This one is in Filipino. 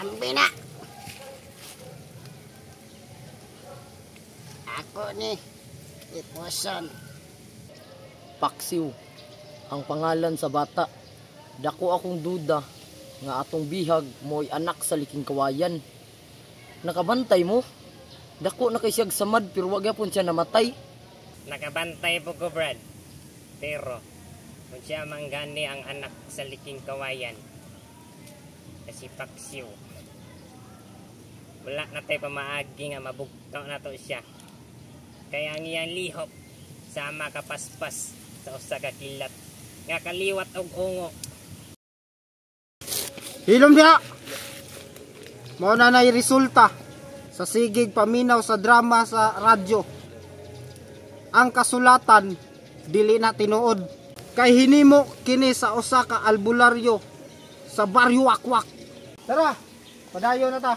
Ambina. Ako ni Iposon. Paksiw ang pangalan sa bata. Dako akong duda nga atong bihag mo'y anak sa liking kawayan. Nakabantay mo? Dako na kay siyag samad pero wag gyapon siya namatay. Nakabantay po ko, Brad. Pero kung siya manggani ang anak sa liking kawayan, kasi Paksiw, wala na tayo pamaagi nga mabugtaw na to siya. Kaya ang iyang lihok sama kapaspas sa usa ka kilat nga kaliwat og ungo. Hilom diha. Mao na nay resulta sa sigig paminaw sa drama sa radyo. Ang kasulatan dili na tinuod kay hinimo kini sa usa ka albularyo sa Baryo Wakwak. Tara, padayon na ta.